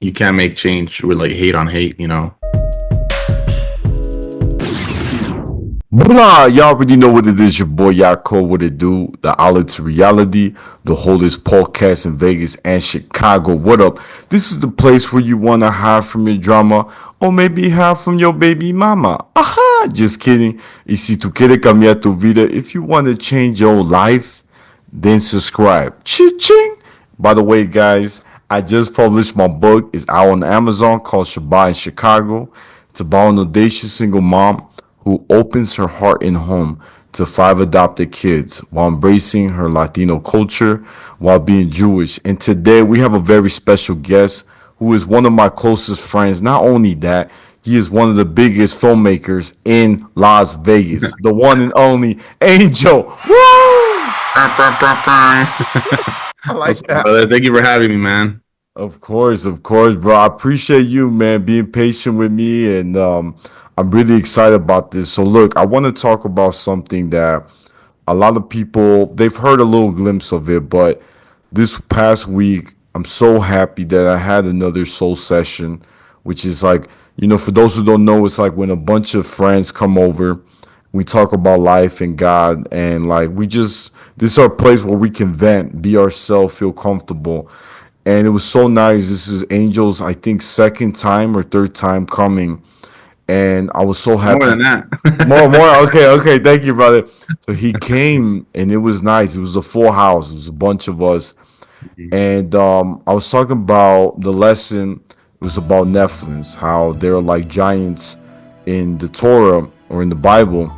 You can't make change with like hate on hate, you know. Blah, y'all already know what it is. Your boy Yaakov, what it do? The outlet to reality, the holdest podcast in Vegas and Chicago. What up? This is the place where you want to hide from your drama or maybe hide from your baby mama. Aha! Just kidding. Y si tú quieres cambiar tu vida, if you want to change your life, then subscribe. Ching! By the way, guys, I just published my book. It's out on Amazon called Shabbat in Chicago. It's about an audacious single mom who opens her heart and home to 5 adopted kids while embracing her Latino culture while being Jewish. And today we have a very special guest who is one of my closest friends. Not only that, he is one of the biggest filmmakers in Las Vegas, the one and only Angel. Woo! I like that. Brother? Thank you for having me, man. Of course, bro. I appreciate you, man, being patient with me, and I'm really excited about this. So, look, I want to talk about something that a lot of people they've heard a little glimpse of it, but this past week, I'm so happy that I had another soul session, which is like, for those who don't know, it's like when a bunch of friends come over, we talk about life and God, and like this is our place where we can vent, be ourselves, feel comfortable. And it was so nice. This is Angel's, I think, second time or third time coming, and I was so More happy. than that. More. Okay. Thank you, brother. So he came, and it was nice. It was a full house. It was a bunch of us, and I was talking about the lesson. It was about Nephilims, how they're like giants in the Torah or in the Bible,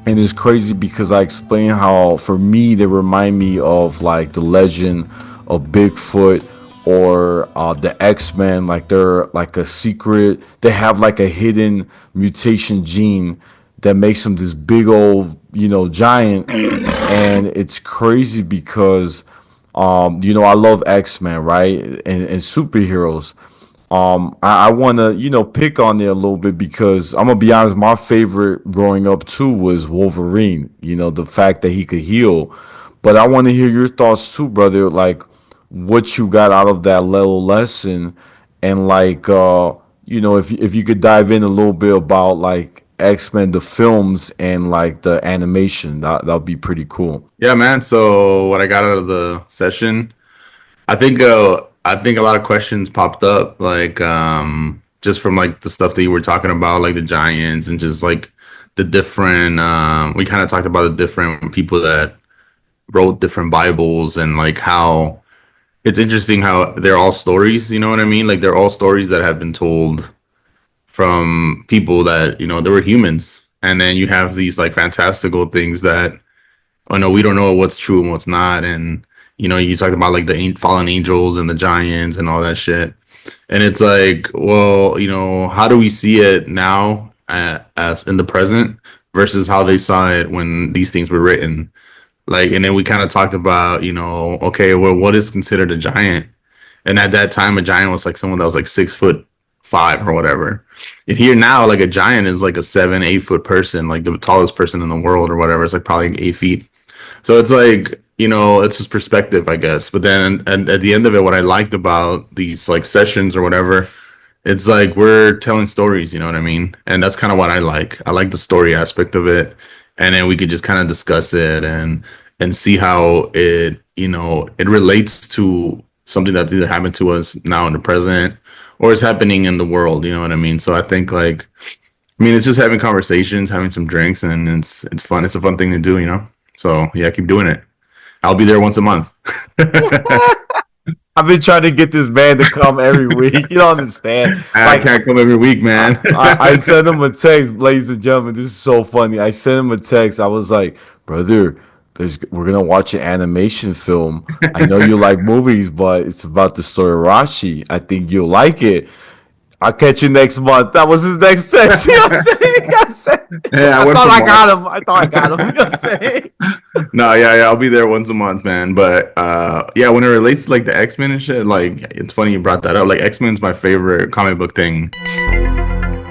and it's crazy because I explain how for me they remind me of like the legend of Bigfoot or the X-Men. Like they're like a secret. They have like a hidden mutation gene that makes them this big old giant, and it's crazy because I love X-Men, right, and superheroes. I want to, pick on it a little bit because I'm gonna be honest. My favorite growing up too was Wolverine. The fact that he could heal. But I want to hear your thoughts too, brother. Like what you got out of that little lesson, and like, if you could dive in a little bit about like X Men, the films, and like the animation, that'd be pretty cool. Yeah, man. So what I got out of the session, I think a lot of questions popped up, like just from like the stuff that you were talking about, like the giants and just like the different. We kind of talked about the different people that wrote different Bibles and like how it's interesting how they're all stories. You know what I mean? Like they're all stories that have been told from people that they were humans, and then you have these like fantastical things that oh no, we don't know what's true and what's not, and you talked about like the fallen angels and the giants and all that shit, and it's like, well, how do we see it now as in the present versus how they saw it when these things were written, like, and then we kind of talked about, okay, well, what is considered a giant, and at that time, a giant was like someone that was like 6'5" or whatever. And here now, like a giant is like a 7, 8 foot person, like the tallest person in the world or whatever. It's like probably like 8 feet. So it's like, it's just perspective, I guess. But then, and at the end of it, what I liked about these like sessions or whatever, it's like we're telling stories, you know what I mean? And that's kind of what I like. I like the story aspect of it. And then we could just kind of discuss it and see how it relates to something that's either happened to us now in the present or is happening in the world, you know what I mean? So I think like, I mean, it's just having conversations, having some drinks, and it's fun. It's a fun thing to do, you know? So yeah, keep doing it. I'll be there once a month. I've been trying to get this man to come every week. You don't understand. I Like can't come every week, man. I sent him a text, ladies and gentlemen. This is so funny. I sent him a text. I was like, brother, we're gonna watch an animation film. I know you like movies, but it's about the story of Rashi. I think you'll like it. I'll catch you next month. That was his next text. You know what I'm saying? You know what I'm saying? Yeah, I I went thought from I March. got him. I thought I got him. You know what I'm saying? No, yeah, I'll be there once a month, man. But yeah, when it relates to like the X-Men and shit, like it's funny you brought that up. Like X-Men's my favorite comic book thing,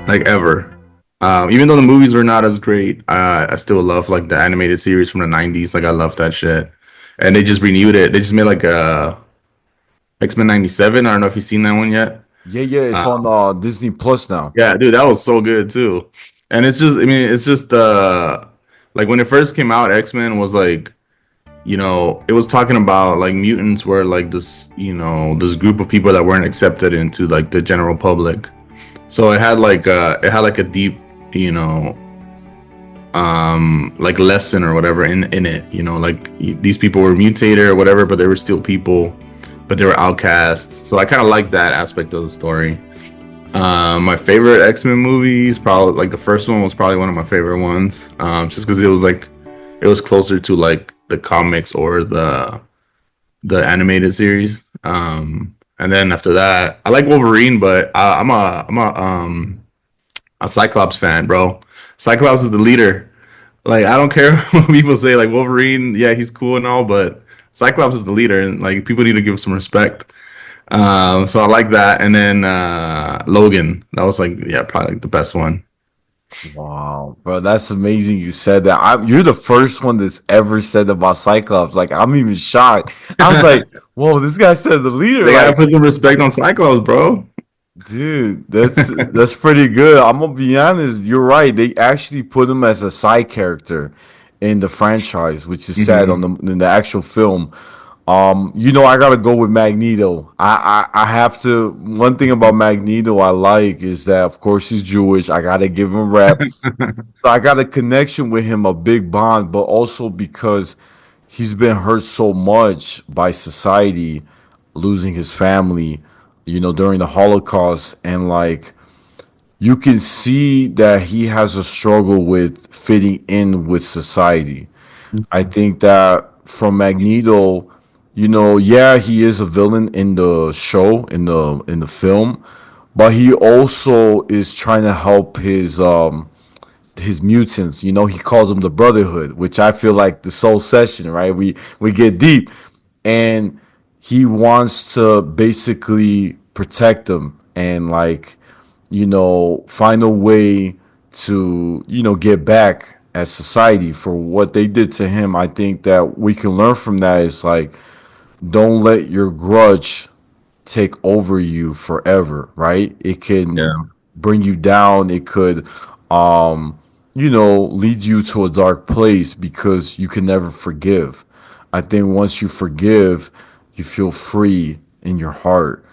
like ever. Even though the movies were not as great, I still love like the animated series from the '90s. Like I love that shit, and they just renewed it. They just made like X-Men 97. I don't know if you've seen that one yet. Yeah, yeah, it's Uh, on Disney Plus now. yeah, dude, that was so good too. And it's just, I mean, it's just like when it first came out, X-Men was like, it was talking about like mutants were like this, this group of people that weren't accepted into like the general public. So it had like a deep, you know, like lesson or whatever in it. Like these people were mutated or whatever, but they were still people, but they were outcasts. So I kind of like that aspect of the story. My favorite X-Men movies, probably like the first one was probably one of my favorite ones. Just because it was closer to like the comics or the animated series. And then after that, I like Wolverine, but I'm a Cyclops fan, bro. Cyclops is the leader. Like I don't care what people say. Like Wolverine, yeah, he's cool and all, but Cyclops is the leader, and like people need to give him some respect. So I like that. And then Logan, that was like yeah, probably like the best one. Wow, bro, that's amazing. You said that. You're the first one that's ever said about Cyclops. Like, I'm even shocked. I was like, "Whoa, this guy said the leader." They gotta Like, put some respect on Cyclops, bro. dude, that's pretty good. I'm gonna be honest. You're right. They actually put him as a side character in the franchise, which is sad on Hmm. the actual film. I gotta go with Magneto. I have to. One thing about Magneto I like is that, of course, he's Jewish. I gotta give him rep. So I got a connection with him, a big bond, but also because he's been hurt so much by society, losing his family, during the Holocaust, and like you can see that he has a struggle with fitting in with society. I think that from Magneto, yeah, he is a villain in the show, in the film, but he also is trying to help his mutants. He calls them the Brotherhood, which I feel like the Soul Session, right? We get deep, and he wants to basically protect them and like find a way to get back at society for what they did to him. I think that we can learn from that is like don't let your grudge take over you forever, right? It can Yeah. bring you down. It could, lead you to a dark place because you can never forgive. I think once you forgive, you feel free in your heart.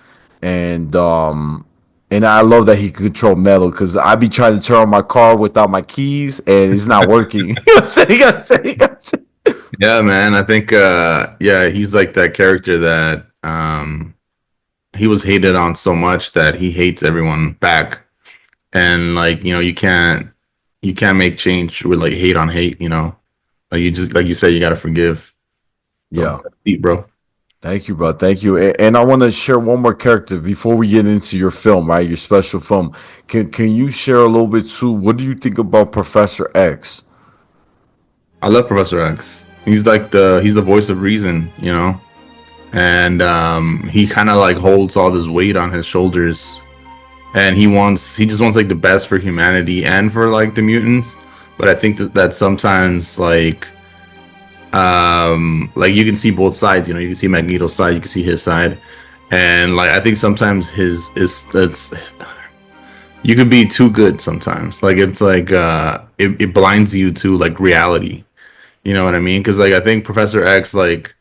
And I love that he can control metal because I be trying to turn on my car without my keys and it's not working. Yeah, man. I think yeah, he's like that character that he was hated on so much that he hates everyone back. And like, you can't make change with like hate on hate. Like you just like you said, you gotta forgive. Yeah. So deep, bro. Thank you, bro. Thank you. And I want to share one more character before we get into your film, right? Your special film. Can you share a little bit too? What do you think about Professor X? I love Professor X. He's the voice of reason. And he kind of like holds all this weight on his shoulders, and he just wants like the best for humanity and for like the mutants. But I think that sometimes like you can see both sides. You can see Magneto's side, you can see his side, and like I think sometimes his is it's you could be too good sometimes. Like it's like it blinds you to like reality. You know what I mean? Because like I think Professor X, like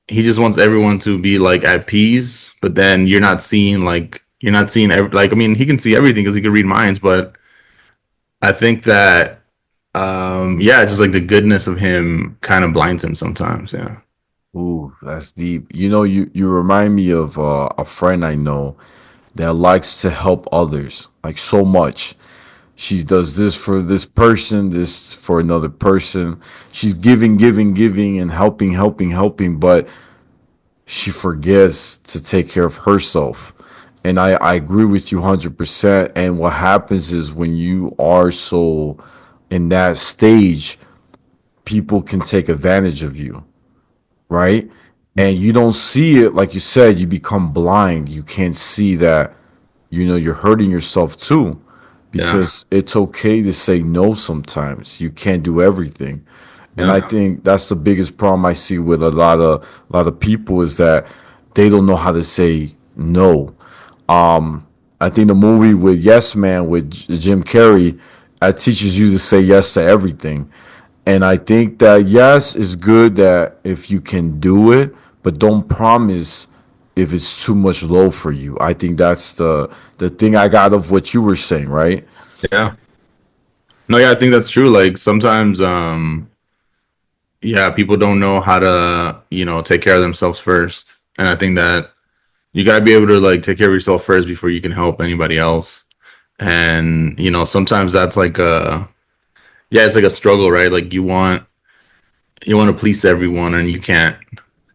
he just wants everyone to be like at peace, but then you're not seeing like I mean he can see everything because he can read minds, but I think that yeah, just like the goodness of him kind of blinds him sometimes. Yeah. Ooh, that's deep. You remind me of a friend I know that likes to help others like so much. She does this for this person, this for another person. She's giving, giving, giving, and helping, helping, helping, but she forgets to take care of herself. And I agree with you 100%. And what happens is when you are so in that stage, people can take advantage of you, right? And you don't see it, like you said, you become blind. You can't see that, you're hurting yourself too, Yeah. because it's okay to say no sometimes. You can't do everything. And I Yeah. think that's the biggest problem I see with a lot of people is that they don't know how to say no. I think the movie with Yes Man with Jim Carrey teaches you to say yes to everything. And I think that yes is good that if you can do it, but don't promise if it's too much low for you. I think that's the thing I got of what you were saying, right? Yeah. No, yeah, I think that's true. Like sometimes, yeah, people don't know how to, take care of themselves first. And I think that you gotta be able to like take care of yourself first before you can help anybody else. And, sometimes that's like yeah, it's like a struggle, right? Like you want to please everyone and you can't.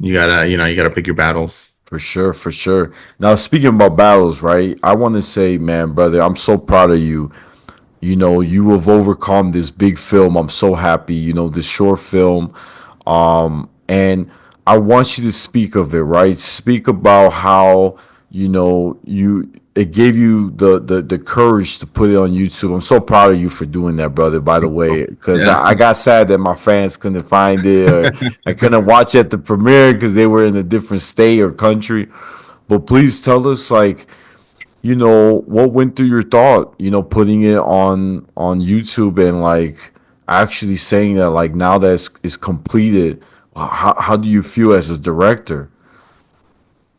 You gotta pick your battles. For sure, for sure. Now speaking about battles, right? I want to say, man, brother, I'm so proud of you. You know, you have overcome this big film. I'm so happy. You know, this short film. And I want you to speak of it, right? Speak about how, you it gave you the courage to put it on YouTube. I'm so proud of you for doing that, brother, by the way, because Yeah. I got sad that my fans couldn't find it, or I couldn't watch it at the premiere because they were in a different state or country. But please tell us, like, what went through your thought, putting it on YouTube and like actually saying that, like, now that it's completed, how do you feel as a director?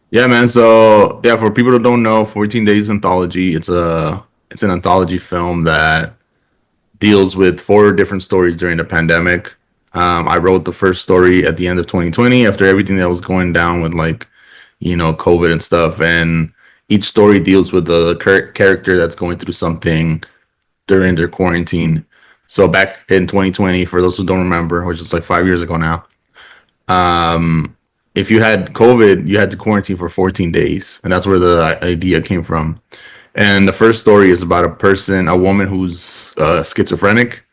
Yeah, man. So yeah, for people that don't know, 14 Days Anthology, it's an anthology film that deals with four different stories during the pandemic. I wrote the first story at the end of 2020 after everything that was going down with like, COVID and stuff. And each story deals with a character that's going through something during their quarantine. So back in 2020, for those who don't remember, which is like 5 years ago now, if you had COVID, you had to quarantine for 14 days. And that's where the idea came from. And the first story is about a woman who's schizophrenic,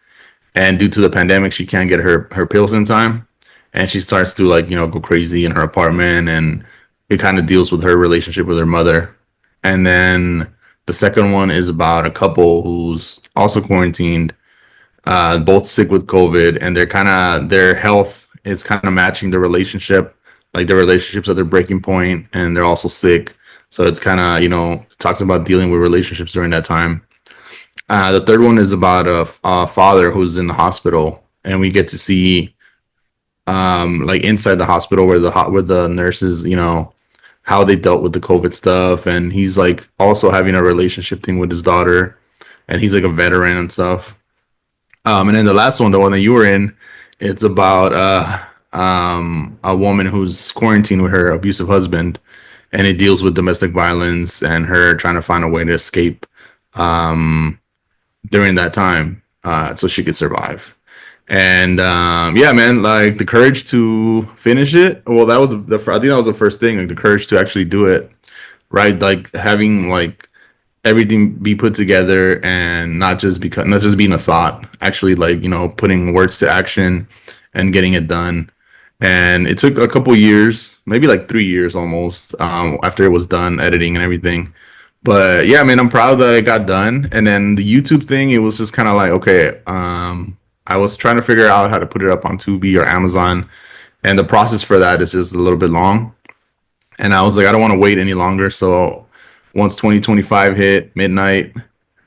and due to the pandemic, she can't get her pills in time, and she starts to like go crazy in her apartment, and it kind of deals with her relationship with her mother. And then the second one is about a couple who's also quarantined, both sick with COVID, and their health is kind of matching the relationship, like their relationships at their breaking point, and they're also sick. So it's kind of talks about dealing with relationships during that time. The third one is about a father who's in the hospital, and we get to see like inside the hospital where the nurses, how they dealt with the COVID stuff, and he's like also having a relationship thing with his daughter, and he's like a veteran and stuff. And then the last one, the one that you were in, it's about a woman who's quarantined with her abusive husband, and it deals with domestic violence and her trying to find a way to escape during that time, so she could survive. And yeah, man, like the courage to finish it. Well, that was I think that was the first thing, like the courage to actually do it, right? Like having like everything be put together and not just being a thought, actually like putting words to action and getting it done. And it took a couple years, maybe like 3 years almost, after it was done editing and everything. But yeah, man, I'm proud that it got done. And then the YouTube thing, it was just kind of like, okay, I was trying to figure out how to put it up on Tubi or Amazon, and the process for that is just a little bit long. And I was like, I don't want to wait any longer. So once 2025 hit midnight,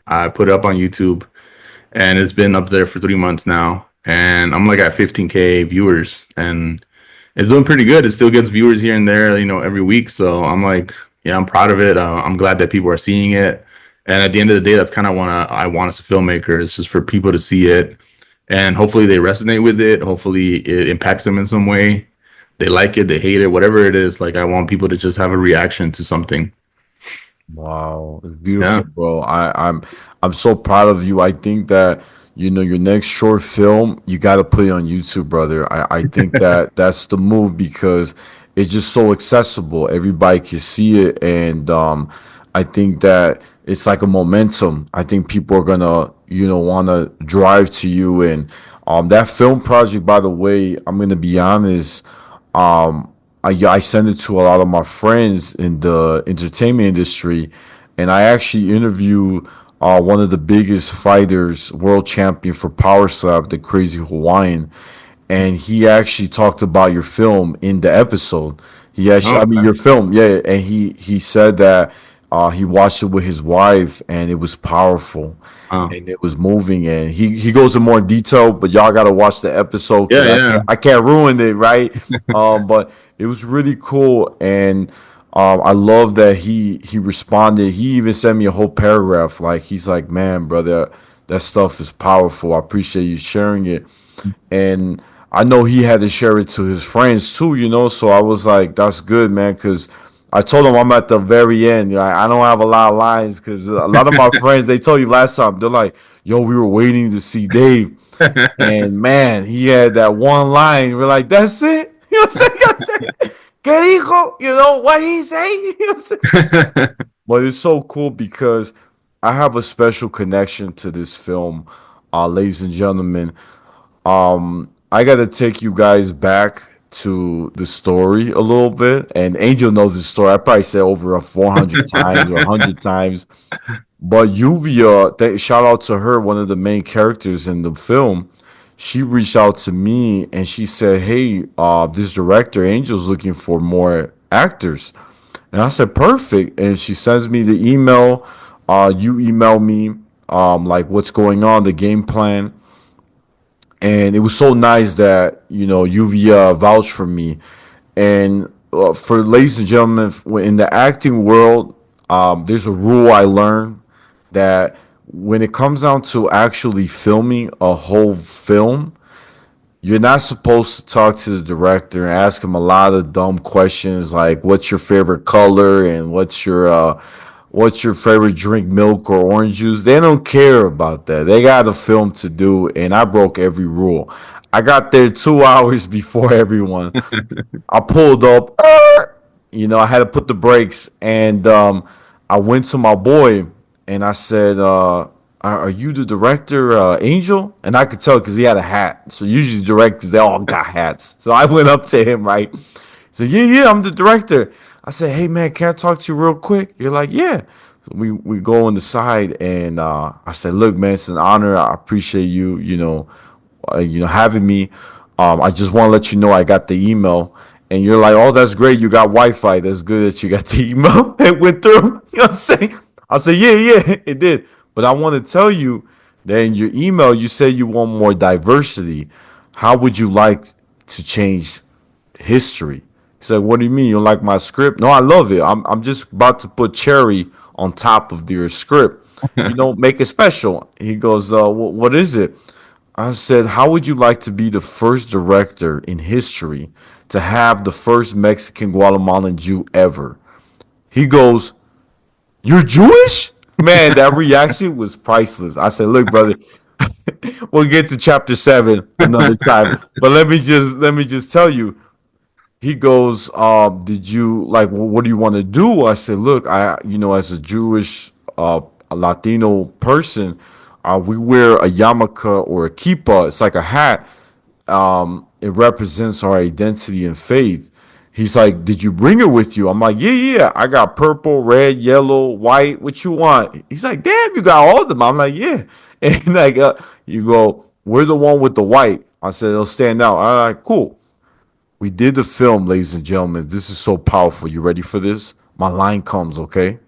I put it up on YouTube, and it's been up there for 3 months now. And I'm like at 15K viewers, and it's doing pretty good. It still gets viewers here and there, every week. So I'm like, yeah, I'm proud of it. I'm glad that people are seeing it. And at the end of the day, that's kind of what I want as a filmmaker. It's just for people to see it, and hopefully they resonate with it. Hopefully it impacts them in some way. They like it, they hate it, whatever it is. Like I want people to just have a reaction to something. Wow, it's beautiful, Yeah. bro. I'm so proud of you. I think that your next short film, you got to put it on YouTube, brother. I think that that's the move because it's just so accessible. Everybody can see it, and I think that it's like a momentum. I think people are gonna want to drive to you, and that film project. By the way, I'm gonna be honest. I send it to a lot of my friends in the entertainment industry, and I actually interview one of the biggest fighters, world champion for Power Slap, the Crazy Hawaiian, and he actually talked about your film in the episode. I Oh, mean your film, yeah, and he said that he watched it with his wife and it was powerful oh, and it was moving and he goes in more detail, but y'all got to watch the episode yeah, because yeah. I can't ruin it, right? But it was really cool and I love that he responded. He even sent me a whole paragraph. Like he's like, man, brother, that stuff is powerful. I appreciate you sharing it and I know he had to share it to his friends too, you know. So I was like, "That's good, man," because I told him I'm at the very end. I don't have a lot of lines because a lot of my friends they told you last time they're like, "Yo, we were waiting to see Dave," and man, he had that one line. We're like, "That's it." You know what I'm saying? I'm saying, "¿Qué dijo?" You know what he say? You know what I'm saying? But it's so cool because I have a special connection to this film, ladies and gentlemen. I got to take you guys back to the story a little bit. And Angel knows the story. I probably said over a 400 times or 100 times. But Yuvia, shout out to her, one of the main characters in the film. She reached out to me and she said, "Hey, this director Angel's looking for more actors." And I said, "Perfect." And she sends me the email. You email me like what's going on, the game plan, and it was so nice that Uvia vouched for me. And for ladies and gentlemen, in the acting world, there's a rule I learned that when it comes down to actually filming a whole film, you're not supposed to talk to the director and ask him a lot of dumb questions like what's your favorite color and what's your favorite drink, milk or orange juice. They don't care about that. They got a film to do, and I broke every rule. I got there 2 hours before everyone. I pulled up, I had to put the brakes, and I went to my boy and I said, "Are you the director, Angel?" And I could tell because he had a hat. So usually directors they all got hats. So I went up to him, right? So yeah, I'm the director. I said, "Hey man, can I talk to you real quick?" You're like, "Yeah." So we go on the side, and I said, "Look, man, it's an honor. I appreciate you, having me. I just want to let you know I got the email." And you're like, "Oh, that's great. You got Wi-Fi. That's good that you got the email. It went through." You know what I'm saying? I said, yeah, it did. But I want to tell you that in your email, you said you want more diversity. How would you like to change history? He said, "What do you mean? You don't like my script?" "No, I love it. I'm just about to put cherry on top of your script. Make it special." He goes, what is it?" I said, "How would you like to be the first director in history to have the first Mexican Guatemalan Jew ever?" He goes, "You're Jewish?" Man, that reaction was priceless. I said, "Look, brother, we'll get to chapter 7 another time. But let me just tell you." He goes, "Did you like? What do you want to do?" I said, "Look, as a Jewish, a Latino person, we wear a yarmulke or a kippah. It's like a hat. It represents our identity and faith." He's like, "Did you bring it with you?" I'm like, "Yeah. I got purple, red, yellow, white. What you want?" He's like, "Damn, you got all of them." I'm like, "Yeah." And like, you go, "We're the one with the white." I said, "It'll stand out." All right, cool. We did the film, ladies and gentlemen. This is so powerful. You ready for this? My line comes, okay?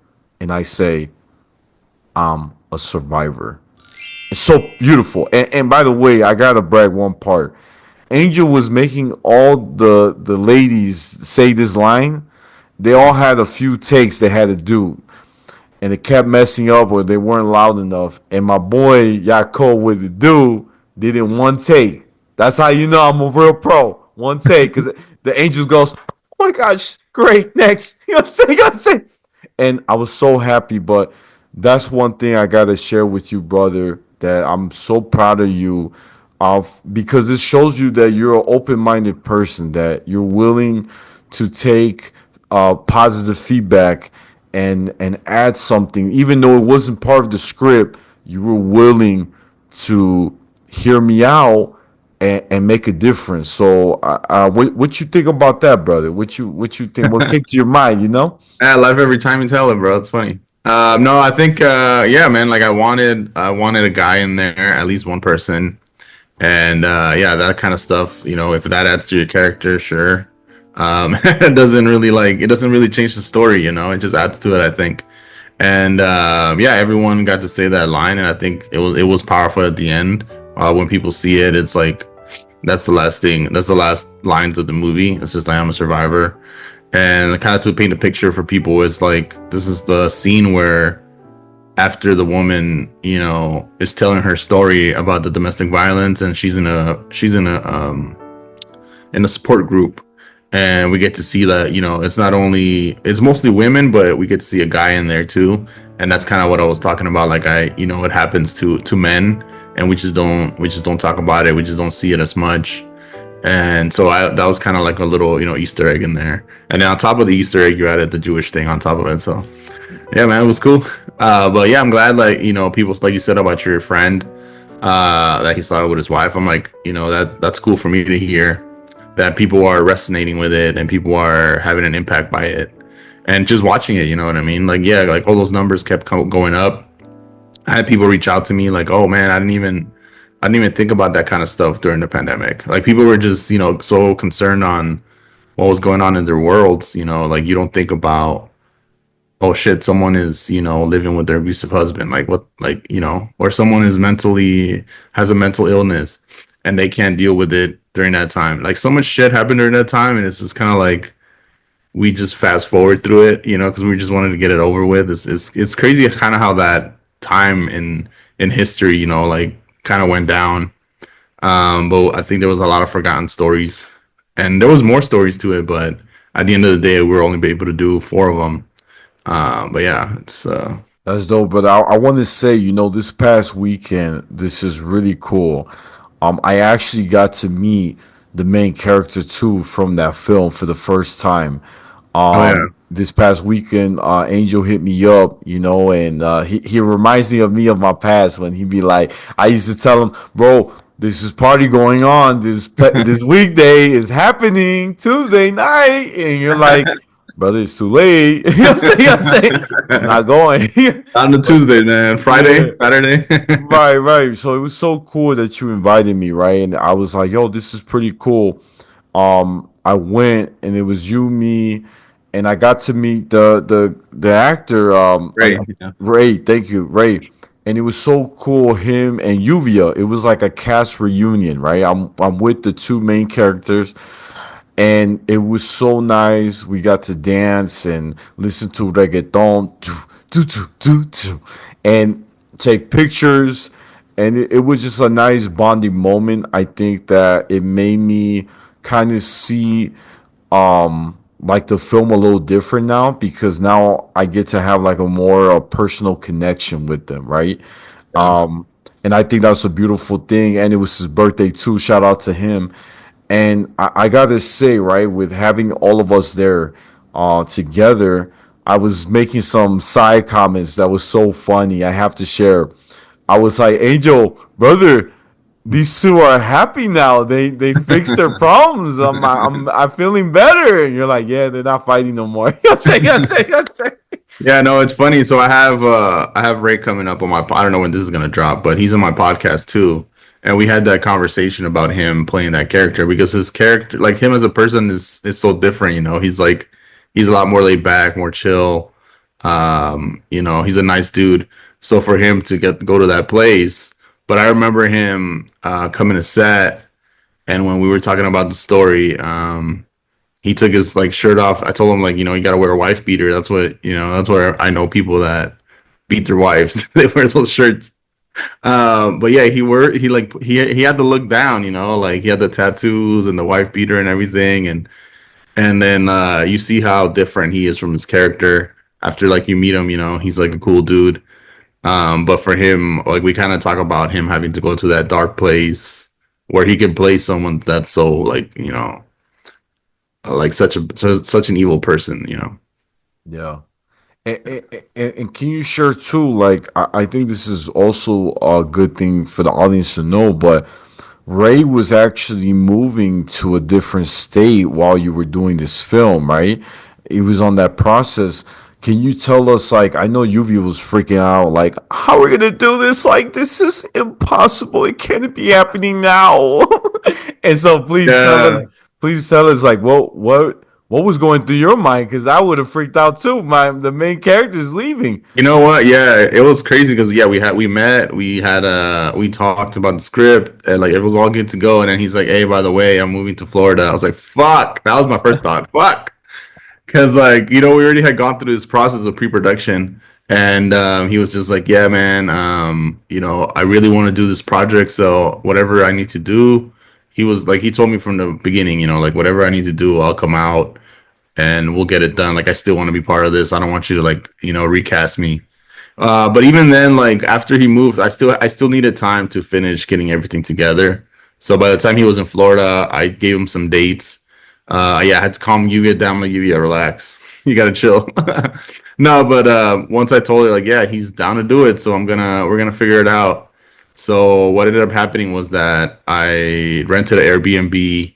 And I say, "I'm a survivor." It's so beautiful. And by the way, I gotta brag one part. Angel was making all the ladies say this line. They all had a few takes they had to do, and it kept messing up or they weren't loud enough. And my boy Yaakov with the dude did it in one take. That's how you know I'm a real pro. One take, because the Angels goes, "Oh my gosh, great, next." You know what I'm saying? You know what I'm saying? And I was so happy, but that's one thing I gotta share with you, brother, that I'm so proud of you because it shows you that you're an open-minded person, that you're willing to take positive feedback and add something, even though it wasn't part of the script. You were willing to hear me out and make a difference. So, what you think about that, brother? What you think? What came to your mind? I laugh every time you tell it, bro. It's funny. No, I think yeah, man. Like I wanted a guy in there, at least one person, and yeah, that kind of stuff. If that adds to your character, sure. It doesn't really like it doesn't really change the story, you know. It just adds to it, I think. And yeah, everyone got to say that line, and I think it was powerful at the end. When people see it, it's like that's the last thing. That's the last lines of the movie. It's just like I'm a survivor, and kind of to paint a picture for people is like this is the scene where after the woman, is telling her story about the domestic violence, and she's in a support group, and we get to see that it's not only it's mostly women, but we get to see a guy in there too, and that's kind of what I was talking about. Like it happens to men, and we just don't talk about it. We just don't see it as much. And so that was kind of like a little Easter egg in there, and then on top of the Easter egg, you added the Jewish thing on top of it. So yeah, man, it was cool. But yeah, I'm glad, like, people, like you said about your friend, that he saw it with his wife. I'm like, that's cool for me to hear that people are resonating with it and people are having an impact by it and just watching it. You know what I mean? Like, yeah, like all those numbers kept going up. I had people reach out to me like, oh man, I didn't even think about that kind of stuff during the pandemic. Like people were just, so concerned on what was going on in their worlds. Like you don't think about, oh shit, someone is, living with their abusive husband, like what, like, or someone is mentally has a mental illness and they can't deal with it during that time. Like so much shit happened during that time, and it's just kind of like we just fast forward through it, because we just wanted to get it over with. It's crazy kind of how that time in history, like kind of went down. But I think there was a lot of forgotten stories, and there was more stories to it, but at the end of the day, we were only able to do four of them. But yeah, it's That's dope. But I want to say, this past weekend, this is really cool. I actually got to meet the main character too from that film for the first time. oh yeah. This past weekend, Angel hit me up, and he reminds me of my past when he'd be like, I used to tell him, bro, this is party going on. This weekday is happening Tuesday night, and you're like, brother, it's too late. You know what I'm saying? I'm not going. On the But Tuesday, man. Friday, yeah, Saturday. right, right. So it was so cool that you invited me, right? And I was like, yo, this is pretty cool. I went and it was you, me, and I got to meet the actor, Great. Yeah. Ray. Thank you, Ray. And it was so cool, him and Yuvia. It was like a cast reunion, right? I'm with the two main characters, and it was so nice. We got to dance and listen to reggaeton, and take pictures, and it was just a nice bonding moment. I think that it made me kind of see like the film a little different now, because now I get to have like a more personal connection with them, right? Yeah. And I think that's a beautiful thing. And it was his birthday too. Shout out to him. And I gotta say, right, with having all of us there together, I was making some side comments that was so funny. I have to share. I was like, Angel, brother, these two are happy now. They fixed their problems. I'm feeling better. And you're like, yeah, they're not fighting no more. I'm saying. Yeah, no, it's funny. So I have Ray coming up on my I don't know when this is gonna drop, but he's on my podcast too. And we had that conversation about him playing that character because his character, like him as a person, is so different. He's a lot more laid back, more chill. He's a nice dude. So for him to go to that place, but I remember him coming to set, and when we were talking about the story, he took his like shirt off. I told him like, you got to wear a wife beater. That's where I know people that beat their wives. They wear those shirts. But yeah, he had to look down, like he had the tattoos and the wife beater and everything, and then you see how different he is from his character after like you meet him. He's like a cool dude. But for him, like we kind of talk about him having to go to that dark place where he can play someone that's so like like such an evil person. Yeah. And can you share too? Like, I think this is also a good thing for the audience to know, but Ray was actually moving to a different state while you were doing this film, right? He was on that process. Can you tell us, like, I know Yuvi was freaking out, like, how are we gonna do this? Like, this is impossible. It can't be happening now. And so please tell Yeah. us, please tell us like what was going through your mind? Because I would have freaked out too. The main character is leaving. You know what? Yeah, it was crazy because yeah, we met, we talked about the script, and like it was all good to go. And then he's like, "Hey, by the way, I'm moving to Florida." I was like, "Fuck!" That was my first thought. Fuck, because like we already had gone through this process of pre-production, and he was just like, "Yeah, man, I really want to do this project, so whatever I need to do." He was like, he told me from the beginning, like whatever I need to do, I'll come out and we'll get it done. Like I still want to be part of this. I don't want you to like recast me. But even then, like after he moved, I still needed time to finish getting everything together. So by the time he was in Florida, I gave him some dates. Yeah, I had to calm Yuya down. I'm like, Yuya, relax. You gotta chill. No, but once I told her like, yeah, he's down to do it, so we're gonna figure it out. So what ended up happening was that I rented an Airbnb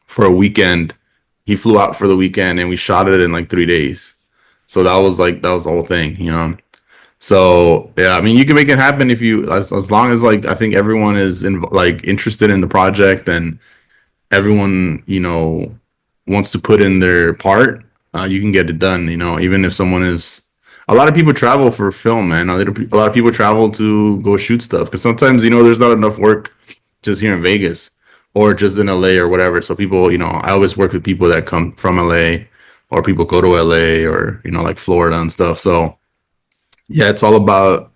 for a weekend. He flew out for the weekend, and we shot it in like 3 days. So that was the whole thing. So yeah, I mean, you can make it happen if you as long as like I think everyone is like interested in the project and everyone wants to put in their part. You can get it done. Even if someone is. A lot of people travel for film, man. A lot of people travel to go shoot stuff because sometimes there's not enough work just here in Vegas or just in LA or whatever. So people, I always work with people that come from LA or people go to LA or like Florida and stuff. So yeah, it's all about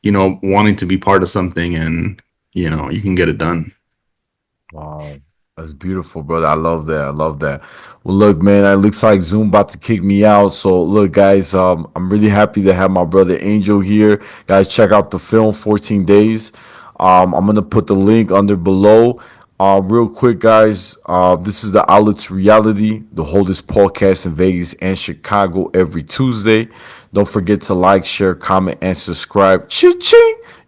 wanting to be part of something and you can get it done. Wow, that's beautiful, brother. I love that. I love that. Well, look, man, it looks like Zoom about to kick me out. So, look, guys, I'm really happy to have my brother Angel here. Guys, check out the film 14 Days. I'm gonna put the link under below. Real quick, guys. This is the Outlet to Reality, the oldest podcast in Vegas and Chicago every Tuesday. Don't forget to like, share, comment, and subscribe. Ching!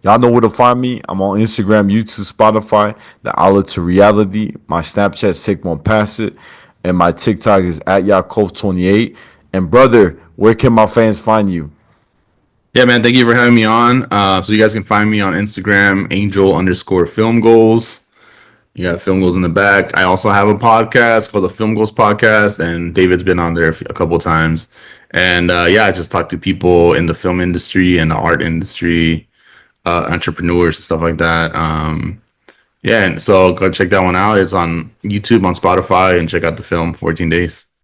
Y'all know where to find me. I'm on Instagram, YouTube, Spotify, the Outlet to Reality. My Snapchat's Take One Pass It. And my TikTok is at Yaakov28. And brother, where can my fans find you? Yeah, man. Thank you for having me on. So you guys can find me on Instagram, Angel_film goals. You got film goals in the back. I also have a podcast called the Film Goals Podcast, and David's been on there a couple times. And yeah, I just talk to people in the film industry and the art industry, entrepreneurs and stuff like that. Yeah, and so go check that one out. It's on YouTube, on Spotify, and check out the film 14 Days.